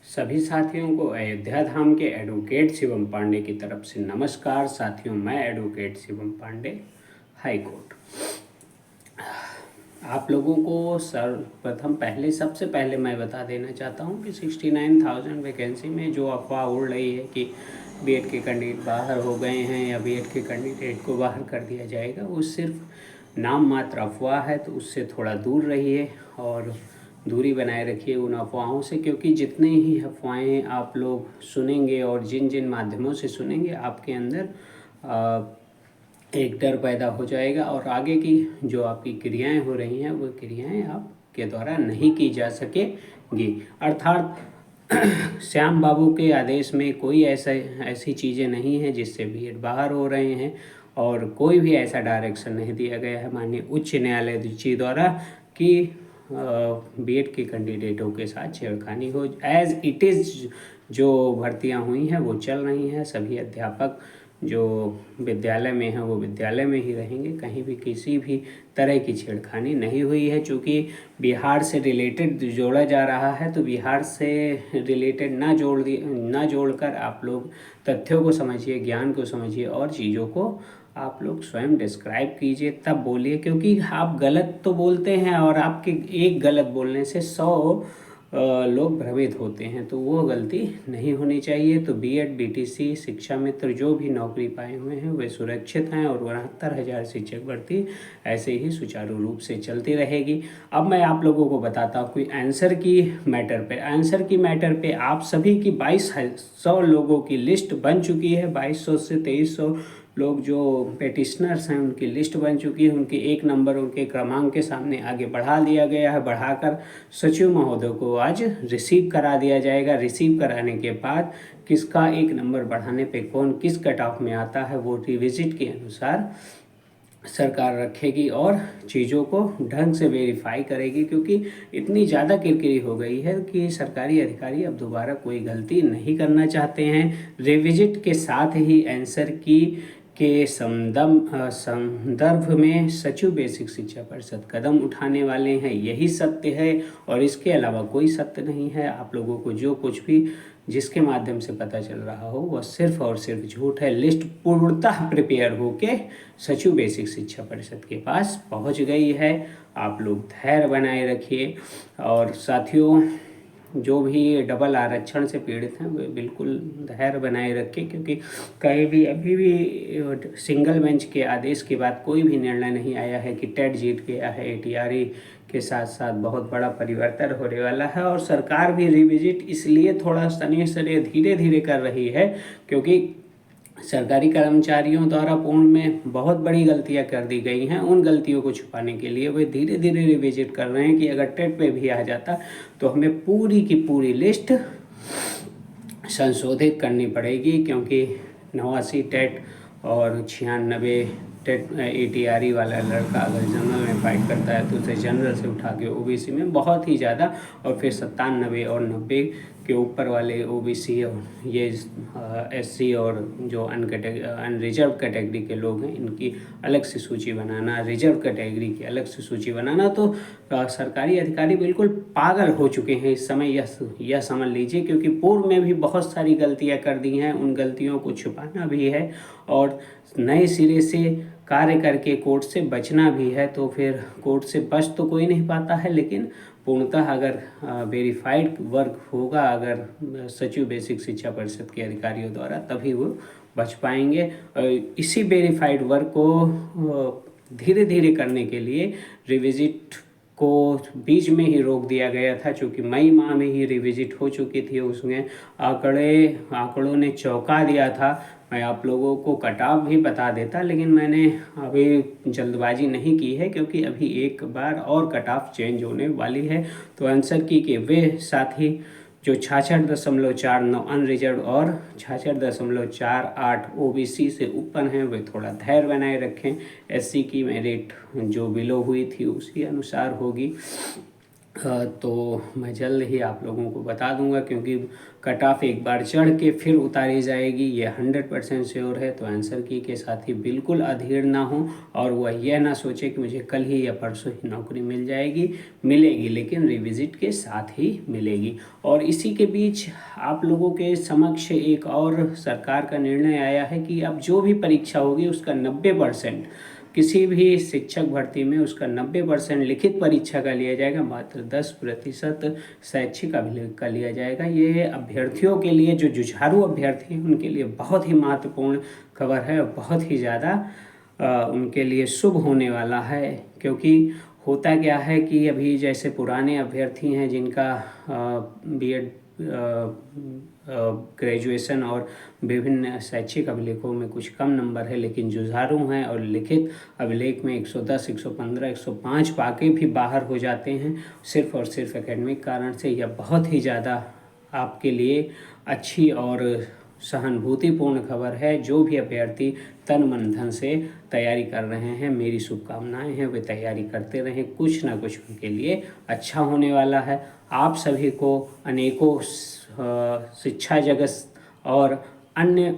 सभी साथियों को अयोध्या धाम के एडवोकेट शिवम पांडे की तरफ से नमस्कार। साथियों, मैं advocate Shivam Pandey, high court. आप लोगों को सर्वप्रथम सबसे पहले मैं बता देना चाहता हूं कि 69,000 वैकेंसी में जो अफवाह उड़ रही है कि बीएड के कैंडिडेट बाहर हो गए हैं या बीएड के कैंडिडेट को बाहर कर दिया जाएगा, वो सिर्फ नाम मात्र अफवाह है। तो उससे थोड़ा दूर रहिए और दूरी बनाए रखिए उन अफवाहों से, क्योंकि जितने ही अफवाहें आप लोग सुनेंगे और जिन जिन माध्यमों से सुनेंगे, आपके अंदर एक डर पैदा हो जाएगा और आगे की जो आपकी क्रियाएं हो रही हैं वो क्रियाएं आपके द्वारा नहीं की जा सकेंगी। अर्थात श्याम बाबू के आदेश में कोई ऐसी चीज़ें नहीं हैं जिससे बीएड बाहर हो रहे हैं, और कोई भी ऐसा डायरेक्शन नहीं दिया गया है माननीय उच्च न्यायालय जी द्वारा कि बीएड के कैंडिडेटों के साथ छेड़खानी हो। एज इट इज़ जो भर्तियां हुई हैं वो चल रही हैं। सभी अध्यापक जो विद्यालय में हैं वो विद्यालय में ही रहेंगे, कहीं भी किसी भी तरह की छेड़खानी नहीं हुई है। चूँकि बिहार से रिलेटेड जोड़ा जा रहा है, तो बिहार से रिलेटेड ना जोड़कर आप लोग तथ्यों को समझिए, ज्ञान को समझिए और चीज़ों को आप लोग स्वयं डिस्क्राइब कीजिए, तब बोलिए। क्योंकि आप गलत तो बोलते हैं और आपके एक गलत बोलने से 100 लोग भ्रमित होते हैं, तो वो गलती नहीं होनी चाहिए। तो बीएड, बीटीसी, शिक्षा मित्र जो भी नौकरी पाए हुए हैं वे सुरक्षित हैं और 69,000 शिक्षक भर्ती ऐसे ही सुचारू रूप से चलती रहेगी। अब मैं आप लोगों को बताता हूँ कोई आंसर की मैटर पे आप सभी की 2200 लोगों की लिस्ट बन चुकी है। 2200 से 2300 लोग जो पेटिशनर्स हैं उनकी लिस्ट बन चुकी है। उनके एक नंबर उनके क्रमांक के सामने आगे बढ़ा दिया गया है। बढ़ाकर सचिव महोदय को आज रिसीव करा दिया जाएगा। रिसीव कराने के बाद किसका एक नंबर बढ़ाने पे कौन किस कट ऑफ में आता है वो रिविजिट के अनुसार सरकार रखेगी और चीज़ों को ढंग से वेरीफाई करेगी। क्योंकि इतनी ज़्यादा किरकिरी हो गई है कि सरकारी अधिकारी अब दोबारा कोई गलती नहीं करना चाहते हैं। रिविजिट के साथ ही आंसर की के संदर्भ में सचिव बेसिक शिक्षा परिषद कदम उठाने वाले हैं, यही सत्य है और इसके अलावा कोई सत्य नहीं है। आप लोगों को जो कुछ भी जिसके माध्यम से पता चल रहा हो वह सिर्फ और सिर्फ झूठ है। लिस्ट पूर्णतः प्रिपेयर होके सचिव बेसिक शिक्षा परिषद के पास पहुंच गई है। आप लोग धैर्य बनाए रखिए और साथियों, जो भी डबल आरक्षण से पीड़ित हैं वे बिल्कुल धैर्य बनाए रखें, क्योंकि कहीं भी अभी भी सिंगल बेंच के आदेश के बाद कोई भी निर्णय नहीं आया है कि टेट जीत गया है। एटीआरई के साथ साथ बहुत बड़ा परिवर्तन होने वाला है और सरकार भी रिविजिट इसलिए थोड़ा सने धीरे धीरे कर रही है क्योंकि सरकारी कर्मचारियों द्वारा पूर्ण में बहुत बड़ी गलतियां कर दी गई हैं। उन गलतियों को छुपाने के लिए वे धीरे धीरे रिविजिट कर रहे हैं कि अगर टेट पे भी आ जाता तो हमें पूरी की पूरी लिस्ट संशोधित करनी पड़ेगी, क्योंकि 89 टेट और 96 टेट एटीआरई वाला लड़का अगर जनरल में फाइट करता है तो उसे जनरल से उठा के ओबीसी में बहुत ही ज़्यादा, और फिर 97 और 90 के ऊपर वाले ओबीसी और ये एससी और जो अनरिजर्व कैटेगरी के लोग हैं इनकी अलग से सूची बनाना, रिजर्व कैटेगरी की अलग से सूची बनाना, तो सरकारी अधिकारी बिल्कुल पागल हो चुके हैं इस समय। यह समझ लीजिए, क्योंकि पूर्व में भी बहुत सारी गलतियां कर दी हैं, उन गलतियों को छुपाना भी है और नए सिरे से कार्य करके कोर्ट से बचना भी है। तो फिर कोर्ट से बच तो कोई नहीं पाता है, लेकिन पूर्णतः अगर वेरीफाइड वर्क होगा अगर सचिव बेसिक शिक्षा परिषद के अधिकारियों द्वारा, तभी वो बच पाएंगे। इसी वेरीफाइड वर्क को धीरे धीरे करने के लिए रिविजिट को बीच में ही रोक दिया गया था, चूँकि मई माह में ही रिविजिट हो चुकी थी। उसमें आंकड़ों ने चौंका दिया था। मैं आप लोगों को कट ऑफ भी बता देता, लेकिन मैंने अभी जल्दबाजी नहीं की है क्योंकि अभी एक बार और कट ऑफ चेंज होने वाली है। तो आंसर की के वे साथी जो 66.49 अनरिजर्व और 66.48 ओबीसी से ऊपर हैं वे थोड़ा धैर्य बनाए रखें। एससी की मेरिट जो बिलो हुई थी उसी अनुसार होगी। तो मैं जल्द ही आप लोगों को बता दूंगा, क्योंकि कट ऑफ एक बार चढ़ के फिर उतारी जाएगी ये 100% श्योर है। तो आंसर की के साथ ही बिल्कुल अधीर ना हो और वह यह ना सोचे कि मुझे कल ही या परसों ही नौकरी मिल जाएगी। मिलेगी, लेकिन रिविजिट के साथ ही मिलेगी। और इसी के बीच आप लोगों के समक्ष एक और सरकार का निर्णय आया है कि अब जो भी परीक्षा होगी उसका 90%, किसी भी शिक्षक भर्ती में उसका 90% लिखित परीक्षा का लिया जाएगा, मात्र 10% शैक्षिक अभिलेख का लिया जाएगा। ये अभ्यर्थियों के लिए, जो जुझारू अभ्यर्थी हैं उनके लिए बहुत ही महत्वपूर्ण खबर है और बहुत ही ज़्यादा उनके लिए शुभ होने वाला है। क्योंकि होता क्या है कि अभी जैसे पुराने अभ्यर्थी हैं जिनका बीएड, ग्रेजुएशन और विभिन्न शैक्षिक अभिलेखों में कुछ कम नंबर है, लेकिन जुझारू हैं और लिखित अभिलेख में 110, 115, 105 पाके भी बाहर हो जाते हैं, सिर्फ और सिर्फ एकेडमिक कारण से। यह बहुत ही ज़्यादा आपके लिए अच्छी और सहानुभूतिपूर्ण खबर है। जो भी अभ्यर्थी तन मन धन से तैयारी कर रहे हैं, मेरी शुभकामनाएं हैं वे तैयारी करते रहें, कुछ ना कुछ उनके लिए अच्छा होने वाला है। आप सभी को अनेकों शिक्षा जगत और अन्य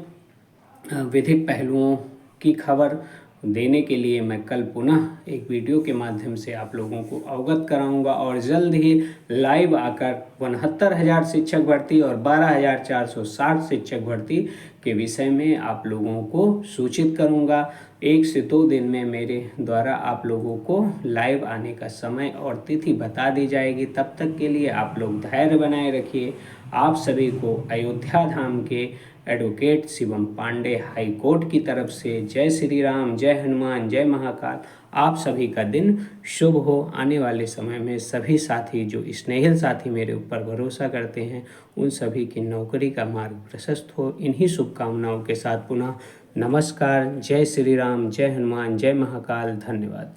विधिक पहलुओं की खबर देने के लिए मैं कल पुनः एक वीडियो के माध्यम से आप लोगों को अवगत कराऊंगा और जल्द ही लाइव आकर 69,000 शिक्षक भर्ती और 12,460 शिक्षक भर्ती के विषय में आप लोगों को सूचित करूंगा। 1 से 2 दिन में मेरे द्वारा आप लोगों को लाइव आने का समय और तिथि बता दी जाएगी। तब तक के लिए आप लोग धैर्य बनाए रखिए। आप सभी को अयोध्या धाम के advocate Shivam Pandey high court की तरफ से जय श्री राम, जय हनुमान, जय महाकाल। आप सभी का दिन शुभ हो। आने वाले समय में सभी साथी, जो स्नेहिल साथी मेरे ऊपर भरोसा करते हैं, उन सभी की नौकरी का मार्ग प्रशस्त हो। इन्हीं शुभकामनाओं के साथ पुनः नमस्कार। जय श्री राम, जय हनुमान, जय महाकाल। धन्यवाद।